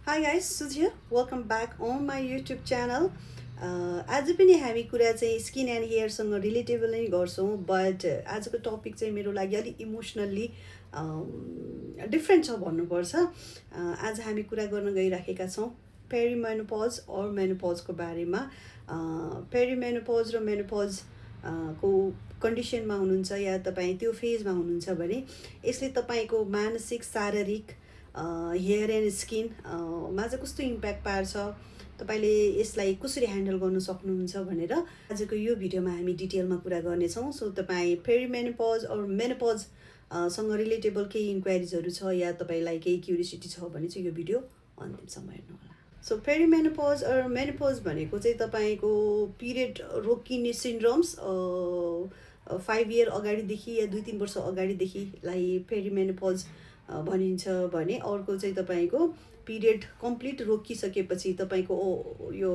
Hi guys, Suz here. Welcome back on my YouTube channel. आज पनि हामी कुरा चाहिँ स्किन एन्ड हेयरसँग रिलेटेबल नै गर्छौँ बट आजको टपिक चाहिँ मेरो लागि अलिक इमोसनल्ली डिफ्रेन्ट छ भन्नुपर्छ। आज हामी कुरा गर्न गइराखेका छौँ पेरिमेनोपज और मेनोपजको बारेमा। पेरिमेनोपज र मेनोपज को कन्डिसनमा हुनुहुन्छ या तपाईँ त्यो फेजमा हुनुहुन्छ भने यसले तपाईँको मानसिक शारीरिक हेयर एन्ड स्किन मा चाहिँ कस्तो इम्प्याक्ट पार्छ, तपाईँले यसलाई कसरी ह्यान्डल गर्न सक्नुहुन्छ भनेर आजको यो भिडियोमा हामी डिटेलमा कुरा गर्नेछौँ। सो तपाईँ पेरिमेनोपज और मेनोपज सँग रिलेटेबल केही इन्क्वायरिजहरू छ या तपाईँलाई केही क्युरियोसिटी छ भने चाहिँ यो भिडियो अन्तिमसम्म हेर्नुहोला। सो पेरिमेनोपज और मेनोपज भनेको चाहिँ तपाईँको पिरियड रोकिने सिन्ड्रोम्स 5 इयर अगाडिदेखि या 2-3 वर्ष अगाडिदेखिलाई पेरिमेनोपज भनिन्छ भने अर्को चाहिँ तपाईँको पिरियड कम्प्लिट रोकिसकेपछि तपाईँको यो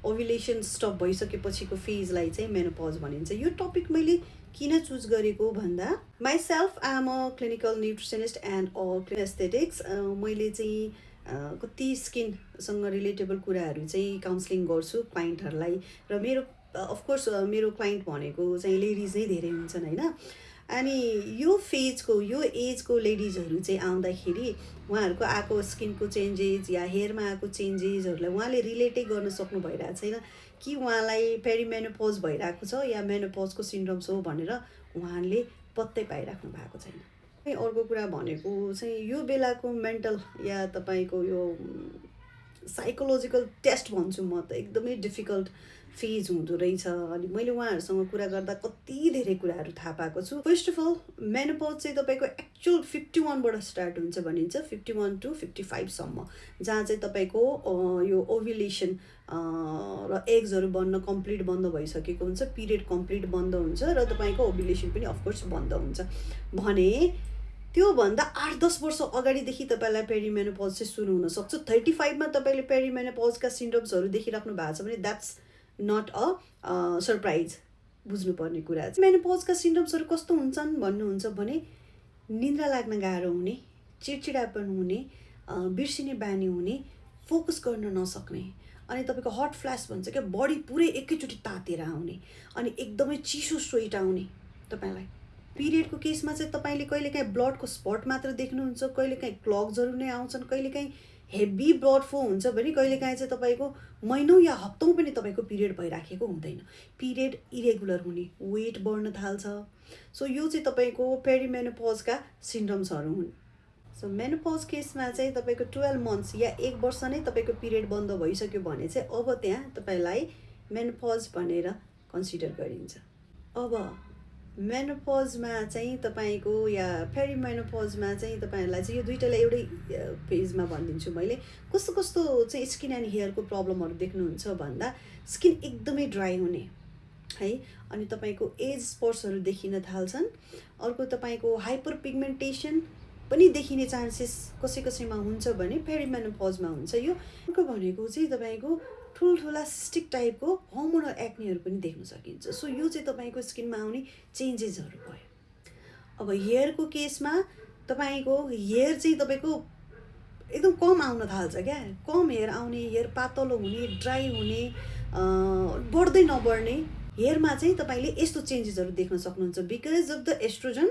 ओभुलेसन स्टप भइसकेपछिको फेजलाई चाहिँ मेनोपज भनिन्छ। यो टपिक मैले किन चुज गरेको भन्दा myself I am a clinical nutritionist and aesthetics. मैले चाहिँ कति स्किनसँग रिलेटेबल कुराहरू चाहिँ काउन्सिलिङ गर्छु क्लाइन्टहरूलाई र मेरो अफकोर्स मेरो क्लाइन्ट भनेको चाहिँ लेडिज नै धेरै हुन्छन् होइन। अनि यो फेजको यो एजको लेडिजहरू चाहिँ आउँदाखेरि उहाँहरूको आएको स्किनको चेन्जेस या हेयरमा आएको चेन्जेसहरूलाई उहाँले रिलेटै गर्न सक्नु भइरहेको छैन कि उहाँलाई पेरिमेनोपज भइरहेको छ या मेनोपजको सिन्ड्रोम्स हो भनेर उहाँले पत्तै पाइराख्नु भएको छैन। अर्को कुरा भनेको चाहिँ यो बेलाको मेन्टल या तपाईँको यो साइकोलोजिकल टेस्ट भन्छु म त एकदमै डिफिकल्ट फेज हुँदो रहेछ। अनि मैले उहाँहरूसँग कुरा गर्दा कति धेरै कुराहरू थाहा पाएको छु। फर्स्ट अफ अल मेनोपज चाहिँ तपाईँको एक्चुअल 51बाट स्टार्ट हुन्छ भनिन्छ, 51 to 55सम्म, जहाँ चाहिँ तपाईँको यो ओभुलेसन र एग्सहरू बन्न कम्प्लिट बन्द भइसकेको हुन्छ, पिरियड कम्प्लिट बन्द हुन्छ र तपाईँको ओभुलेसन पनि अफकोर्स बन्द हुन्छ भने त्योभन्दा 8-10 वर्ष अगाडिदेखि तपाईँलाई पेरिमेनोपज चाहिँ सुरु हुनसक्छ। 35मा तपाईँले पेरिमेनोपजका सिन्ड्रोम्सहरू देखिराख्नु भएको छ भने द्याट्स नट अ सरप्राइज। बुझ्नुपर्ने कुरा चाहिँ मेनोपजका सिन्ड्रोम्सहरू कस्तो हुन्छन् भन्नुहुन्छ भने निद्रा लाग्न गाह्रो हुने, चिडचिडापन हुने, बिर्सिने बानी हुने, फोकस गर्न नसक्ने, अनि तपाईँको हट फ्ल्यास भन्छ क्या, बडी पुरै एकैचोटि तातेर आउने, अनि एकदमै चिसो स्वेट आउने। तपाईँलाई पिरियडको केसमा चाहिँ तपाईँले कहिलेकाहीँ ब्लडको स्पट मात्र देख्नुहुन्छ, कहिलेकाहीँ क्लग्सहरू नै आउँछन्, कहिलेकाहीँ हेभी ब्लड फ्लो हुन्छ भने कहिलेकाहीँ चाहिँ तपाईँको महिनौँ या हप्तौँ पनि तपाईँको पिरियड भइराखेको हुँदैन, पिरियड इरेगुलर हुने, वेट बढ्न थाल्छ। सो यो चाहिँ तपाईँको पेरिमेनोपजका सिन्ड्रोम्सहरू हुन्। सो मेनोपज केसमा चाहिँ तपाईँको 12 मन्थ्स या 1 वर्ष नै तपाईँको पिरियड बन्द भइसक्यो भने चाहिँ अब त्यहाँ तपाईँलाई मेनोपज भनेर कन्सिडर गरिन्छ। अब मेनोपजमा चाहिँ तपाईँको या पेरिमेनोपजमा चाहिँ तपाईँहरूलाई चाहिँ यो दुइटालाई एउटै फेजमा भनिदिन्छु मैले। कस्तो कस्तो चाहिँ स्किन एन्ड हेयरको प्रब्लमहरू देख्नुहुन्छ भन्दा स्किन एकदमै ड्राई हुने है, अनि तपाईँको एज स्पट्सहरू देखिन थाल्छन्। अर्को तपाईँको हाइपर पिगमेन्टेसन पनि देखिने चान्सेस कसै कसैमा हुन्छ भने पेरिमेनोपजमा हुन्छ। यो अर्को भनेको चाहिँ तपाईँको ठुल्ठुला सिस्टिक टाइपको हर्मोनल एक्नेहरू पनि देख्न सकिन्छ। सो यो चाहिँ तपाईँको स्किनमा आउने चेन्जेसहरू भयो। अब हेयरको केसमा तपाईँको हेयर चाहिँ तपाईँको एकदम कम आउन थाल्छ क्या, कम हेयर आउने, हेयर पातलो हुने, ड्राई हुने, बढ्दै नबढ्ने। हेयरमा चाहिँ तपाईँले यस्तो चेन्जेसहरू देख्न सक्नुहुन्छ बिकज अफ द एस्ट्रोजन,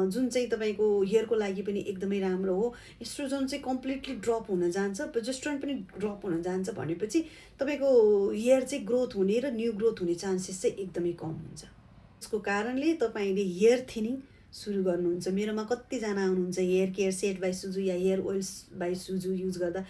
जुन चाहिँ तपाईँको हेयरको लागि पनि एकदमै राम्रो हो। एस्ट्रोजन चाहिँ कम्प्लिटली ड्रप हुन जान्छ, प्रोजेस्टेरोन पनि ड्रप हुन जान्छ भनेपछि तपाईँको हेयर चाहिँ ग्रोथ हुने र न्यू ग्रोथ हुने चान्सेस चाहिँ एकदमै कम हुन्छ। यसको कारणले तपाईँले हेयर थिनिङ सुरु गर्नुहुन्छ। मेरोमा कतिजना आउनुहुन्छ hair care set by Suju या hair oils by Suju use गर्दा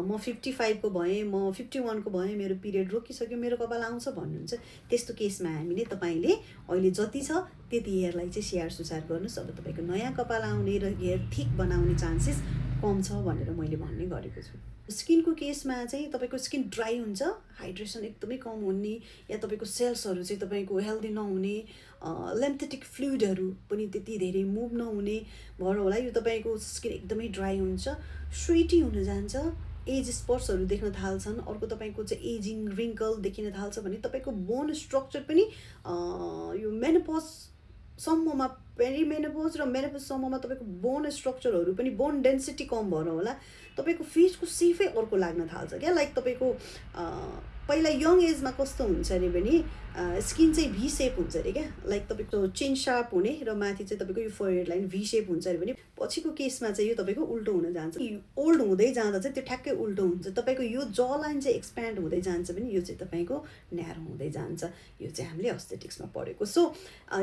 म 55 को भएँ, म 51 को भएँ, मेरो पिरियड रोकिसक्यो, मेरो कपाल आउँछ भन्नुहुन्छ। त्यस्तो केसमा हामीले तपाईँले अहिले जति छ त्यति हेयरलाई चाहिँ स्याहार सुसार गर्नुहोस्। अब तपाईँको नयाँ कपाल आउने र हेयर थिक बनाउने चान्सेस कम छ भनेर मैले भन्ने गरेको छु। स्किनको केसमा चाहिँ तपाईँको स्किन ड्राई हुन्छ, हाइड्रेसन एकदमै कम हुने, या तपाईँको सेल्सहरू चाहिँ तपाईँको हेल्दी नहुने, लिम्फेटिक फ्लुइडहरू पनि त्यति धेरै मुभ नहुने भएर होला यो तपाईँको स्किन एकदमै ड्राई हुन्छ, स्वेटी हुन जान्छ, एज स्पट्सहरू देख्न थाल्छन्। अर्को तपाईँको चाहिँ एजिङ रिङ्कल देखिन थाल्छ भने तपाईँको बोन स्ट्रक्चर पनि यो मेनोपज सम्ममा, पेरिमेनोपज र मेनोपज सम्ममा तपाईँको बोन स्ट्रक्चरहरू पनि, बोन डेन्सिटी कम भएर होला, तपाईँको फेसको सेफै अर्को लाग्न थाल्छ क्या। लाइक तपाईँको पहिला यङ एजमा कस्तो हुन्छ अरे भने स्किन चाहिँ भी सेप हुन्छ अरे क्या। लाइक तपाईँको चिन सार्प हुने र माथि चाहिँ तपाईँको यो फोरहेड लाइन भी सेप हुन्छ अरे भने पछिको केसमा चाहिँ यो तपाईँको उल्टो हुन जान्छ। ओल्ड हुँदै जाँदा चाहिँ त्यो ठ्याक्कै उल्टो हुन्छ। तपाईँको यो ज लाइन चाहिँ एक्सप्यान्ड हुँदै जान्छ भने यो चाहिँ तपाईँको न्यारो हुँदै जान्छ। यो चाहिँ हामीले एस्थेटिक्समा पढेको। सो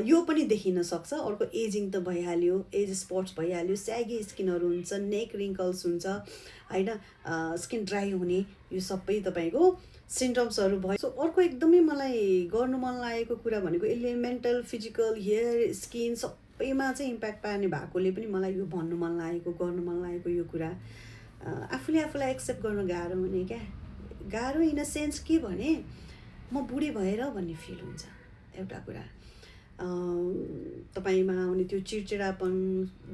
यो पनि देखिन सक्छ। अर्को एजिङ त भइहाल्यो, एज स्पट्स भइहाल्यो, स्यागी स्किनहरू हुन्छ, नेक रिङ्कल्स हुन्छ होइन, स्किन ड्राई हुने, यो सबै तपाईँको सिम्टम्सहरू भयो। सो अर्को एकदमै मलाई गर्नु मन लागेको कुरा भनेको यसले मेन्टल, फिजिकल, हेयर, स्किन सबैमा चाहिँ इम्प्याक्ट पार्ने भएकोले पनि मलाई यो भन्नु मन लागेको, गर्नु मन लागेको यो कुरा। आफूले आफूलाई एक्सेप्ट गर्न गाह्रो हुने क्या। गाह्रो इन अ सेन्स के भने म बुढी भएर भन्ने फिल हुन्छ एउटा कुरा। तपाईँमा आउने त्यो चिडचिडापन,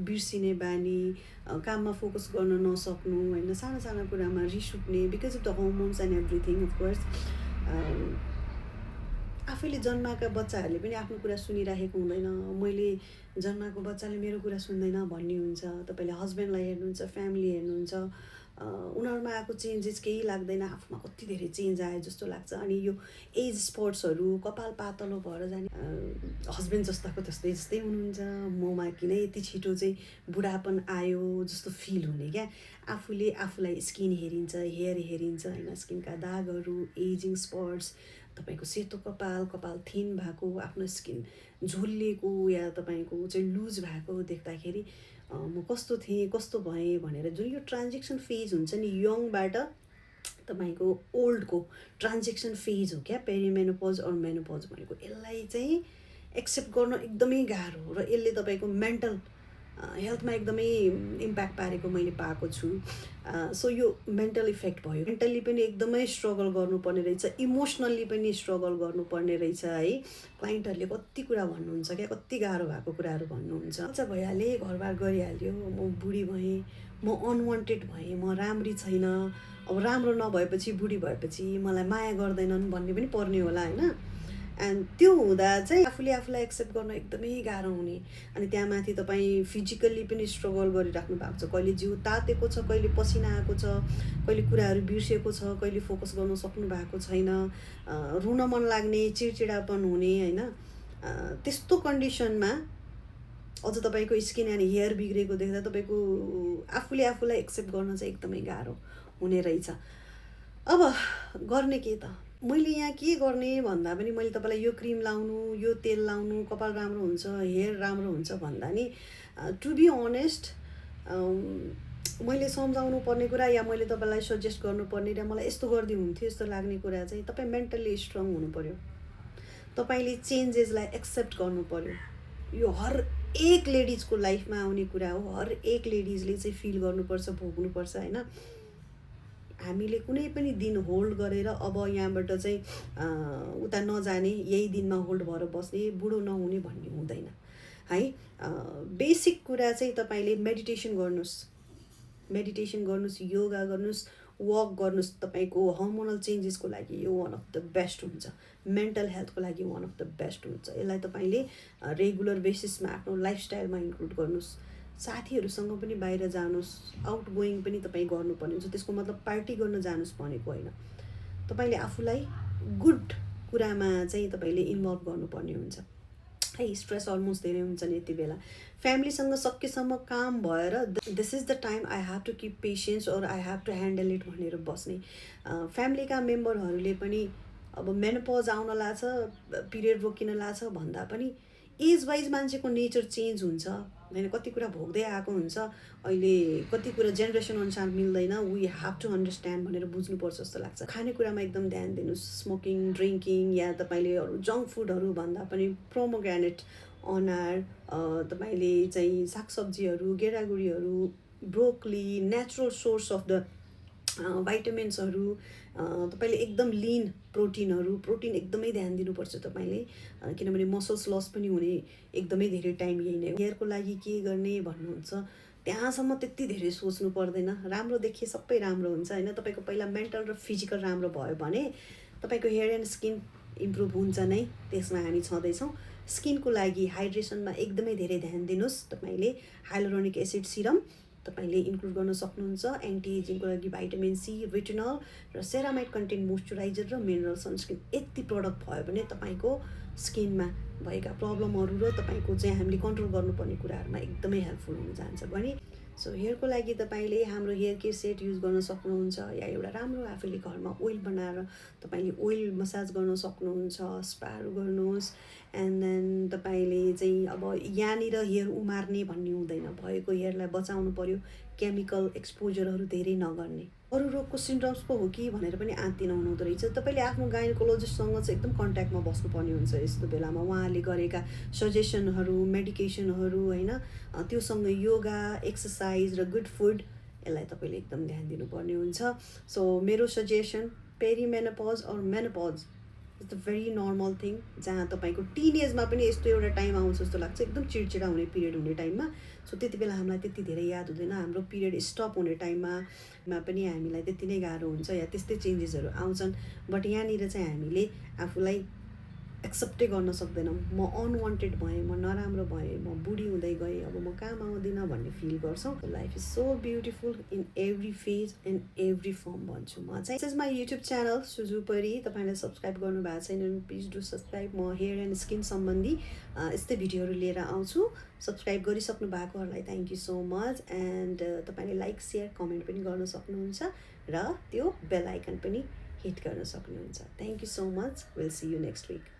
बिर्सिने बानी, काममा फोकस गर्न नसक्नु होइन, साना साना कुरामा रिस उठ्ने because of the hormones and everything. Of course आफैले जन्माएका बच्चाहरूले पनि आफ्नो कुरा सुनिराखेको हुँदैन। मैले जन्माएको बच्चाले मेरो कुरा सुन्दैन भन्ने हुन्छ। तपाईँले हस्बेन्डलाई हेर्नुहुन्छ, फ्यामिली हेर्नुहुन्छ, उनीहरूमा आएको चेन्जेस केही लाग्दैन, आफूमा कति धेरै चेन्ज आयो जस्तो लाग्छ। अनि यो एज स्पट्सहरू, कपाल पातलो भएर जाने, हस्बेन्ड जस्ताको त्यस्तै जस्तै हुनुहुन्छ, ममा किन यति छिटो चाहिँ बुढापन आयो जस्तो फिल हुने क्या। आफूले आफूलाई स्किन हेरिन्छ, हेयर हेरिन्छ होइन, स्किनका दागहरू, एजिङ स्पट्स, तपाईँको सेतो कपाल, कपाल थिन भएको, आफ्नो स्किन झोलिएको या तपाईँको चाहिँ लुज भएको देख्दाखेरि म कस्तो थिएँ, कस्तो भएँ भनेर जुन यो ट्रान्जेक्सन फेज हुन्छ नि, यङबाट तपाईँको ओल्डको ट्रान्जेक्सन फेज हो क्या पेरिमेनोपज और मेनोपज भनेको। यसलाई चाहिँ एक्सेप्ट गर्न एकदमै गाह्रो र यसले तपाईँको मेन्टल हेल्थमा एकदमै इम्प्याक्ट पारेको मैले पाएको छु। सो यो मेन्टल इफेक्ट भयो। मेन्टल्ली पनि एकदमै स्ट्रगल गर्नुपर्ने रहेछ, इमोसनल्ली पनि स्ट्रगल गर्नुपर्ने रहेछ है। क्लाइन्टहरूले कति कुरा भन्नुहुन्छ क्या, कति गाह्रो भएको कुराहरू भन्नुहुन्छ। अच्छा भइहालेँ, घरबार गरिहाल्यो, म बुढी भएँ, म अनवान्टेड भएँ, म राम्री छैन, अब राम्रो नभएपछि बुढी भएपछि मलाई माया गर्दैनन् भन्ने पनि पर्ने होला होइन। एन्ड त्यो हुँदा चाहिँ आफूले आफूलाई एक्सेप्ट गर्न एकदमै गाह्रो हुने। अनि त्यहाँ माथि तपाईँ फिजिकल्ली पनि स्ट्रगल गरिराख्नु भएको छ, कहिले जिउ तातेको छ, कहिले पसिना आएको छ, कहिले कुराहरू बिर्सेको छ, कहिले फोकस गर्न सक्नु भएको छैन, रुन मन लाग्ने, चिडचिडापन हुने होइन। त्यस्तो कन्डिसनमा अझ तपाईँको स्किन एन्ड हेयर बिग्रेको देख्दा तपाईँको आफूले आफूलाई एक्सेप्ट गर्न चाहिँ एकदमै गाह्रो हुने रहेछ। अब गर्ने के त, मैले यहाँ के गर्ने भन्दा पनि मैले तपाईँलाई यो क्रिम लाउनु, यो तेल लाउनु, कपाल राम्रो हुन्छ, हेयर राम्रो हुन्छ भन्दा नि टु बी अनेस्ट मैले सम्झाउनु पर्ने कुरा या मैले तपाईँलाई सजेस्ट गर्नुपर्ने र मलाई यस्तो गर्दै हुन्थ्यो यस्तो लाग्ने कुरा चाहिँ तपाईँ मेन्टल्ली स्ट्रङ हुनु पऱ्यो। तपाईँले चेन्जेसलाई एक्सेप्ट गर्नु पऱ्यो। यो हर एक लेडिजको लाइफमा आउने कुरा हो। हर एक लेडिजले चाहिँ फिल गर्नुपर्छ, भोग्नुपर्छ होइन। हामीले कुनै पनि दिन होल्ड गरेर अब यहाँबाट चाहिँ उता नजाने, यही दिनमा होल्ड भएर बस्ने, बुढो नहुने भन्ने हुँदैन है। बेसिक कुरा चाहिँ तपाईँले मेडिटेसन गर्नुहोस्, योगा गर्नुहोस्, वक गर्नुहोस्। तपाईँको हर्मोनल चेन्जेसको लागि यो वान अफ द बेस्ट हुन्छ, मेन्टल हेल्थको लागि वान अफ द बेस्ट हुन्छ। यसलाई तपाईँले रेगुलर बेसिसमा आफ्नो लाइफस्टाइलमा इन्क्लुड गर्नुहोस्। साथीहरूसँग पनि बाहिर जानुहोस्, आउट गोइङ पनि तपाईँ गर्नुपर्ने हुन्छ। त्यसको मतलब पार्टी गर्न जानुहोस् भनेको होइन, तपाईँले आफूलाई गुड कुरामा चाहिँ तपाईँले इन्भल्भ गर्नुपर्ने हुन्छ है। स्ट्रेस हर्मोन्स धेरै हुन्छन् यति बेला। फ्यामिलीसँग सकेसम्म काम भएर this is the time I have to keep patience और I have to handle it भनेर बस्ने। फ्यामिलीका मेम्बरहरूले पनि अब मेनोपज आउन लाग्छ, पिरियड रोकिन लाग्छ भन्दा पनि एज वाइज मान्छेको नेचर चेन्ज हुन्छ होइन। कति कुरा भोग्दै आएको हुन्छ, अहिले कति कुरा जेनेरेसन अनुसार मिल्दैन। वी हेभ टु अन्डरस्ट्यान्ड भनेर बुझ्नुपर्छ जस्तो लाग्छ। खानेकुरामा एकदम ध्यान दिनुहोस्, स्मोकिङ, ड्रिङ्किङ या तपाईँले अरू जङ्क फुडहरू भन्दा पनि प्रोमोग्रेनेट, अनार, तपाईँले चाहिँ सागसब्जीहरू, गेडागुडीहरू, broccoli, natural source of the भाइटामिन्सहरू, तपाईँले एकदम लिन प्रोटिन एकदमै ध्यान दिनुपर्छ तपाईँले, किनभने मसल्स लस पनि हुने एकदमै धेरै टाइम यही नै हो। हेयरको लागि के गर्ने भन्नुहुन्छ त्यहाँसम्म त्यति धेरै सोच्नु पर्दैन। राम्रो देखिए सबै राम्रो हुन्छ होइन। तपाईँको पहिला मेन्टल र फिजिकल राम्रो भयो भने तपाईँको हेयर एन्ड स्किन इम्प्रुभ हुन्छ नै, त्यसमा हामी छँदैछौँ। स्किनको लागि हाइड्रेसनमा एकदमै धेरै ध्यान दिनुहोस्। तपाईँले हाइलुरोनिक एसिड सिरम तपाईँले इन्क्लुड गर्न सक्नुहुन्छ। एन्टी एजिङको लागि भाइटामिन सी, रेटिनल र सेरामाइड कन्टेन्ट मोइस्चराइजर र मिनरल सनस्क्रिन यति प्रडक्ट भयो भने तपाईँको स्किनमा भएका प्रब्लमहरू र तपाईँको चाहिँ हामीले कन्ट्रोल गर्नुपर्ने कुराहरूमा एकदमै हेल्पफुल हुन जान्छ भने सो हेयरको लागि तपाईँले हाम्रो हेयर केयर सेट युज गर्न सक्नुहुन्छ, या एउटा राम्रो आफैले घरमा ओइल बनाएर तपाईँले ओइल मसाज गर्न सक्नुहुन्छ, स्पाहरू गर्नुहोस्। एन्ड देन तपाईँले चाहिँ अब यहाँनिर हेयर उमार्ने भन्ने हुँदैन, भएको हेयरलाई बचाउनु पऱ्यो, केमिकल एक्सपोजरहरू धेरै नगर्ने। अरू रोगको सिम्टम्स पो हो कि भनेर पनि आत्ति नहुँदो रहेछ। तपाईँले आफ्नो गाइनोकोलोजिस्टसँग चाहिँ एकदम कन्ट्याक्टमा बस्नुपर्ने हुन्छ यस्तो बेलामा। उहाँले गरेका सजेसनहरू, मेडिकेसनहरू होइन, त्योसँग योगा, एक्सर्साइज र गुड फुड, यसलाई तपाईँले एकदम ध्यान दिनुपर्ने हुन्छ। सो मेरो सजेसन, पेरिमेनोपज और menopause it's a very normal thing, जहाँ तपाईँको टिन एजमा पनि यस्तो एउटा टाइम आउँछ जस्तो लाग्छ, एकदम चिडचिडा हुने पिरियड हुने टाइममा। सो त्यति बेला हामीलाई त्यति धेरै याद हुँदैन, हाम्रो पिरियड स्टप हुने टाइममा पनि हामीलाई त्यति नै गाह्रो हुन्छ या त्यस्तै चेन्जेसहरू आउँछन्। बट यहाँनिर चाहिँ हामीले आफूलाई एक्सेप्टै गर्न सक्दैनौँ। म अनवान्टेड भएँ, म नराम्रो भएँ, म बुढी हुँदै गएँ, अब म काम आउँदिनँ भन्ने फिल गर्छौँ। Life is so beautiful in every phase and every form भन्छु म चाहिँ। This is my YouTube channel Suju Pari. तपाईँले सब्सक्राइब गर्नुभएको छैन भने प्लिज डु सब्सक्राइब। म हेयर एन्ड स्किन सम्बन्धी यस्तै भिडियोहरू लिएर आउँछु। सब्सक्राइब गरिसक्नु भएकोहरूलाई thank you so much. And तपाईँले लाइक, सेयर, कमेन्ट पनि गर्न सक्नुहुन्छ र त्यो बेल आइकन पनि हिट गर्न सक्नुहुन्छ। Thank you so much. Will see you next week.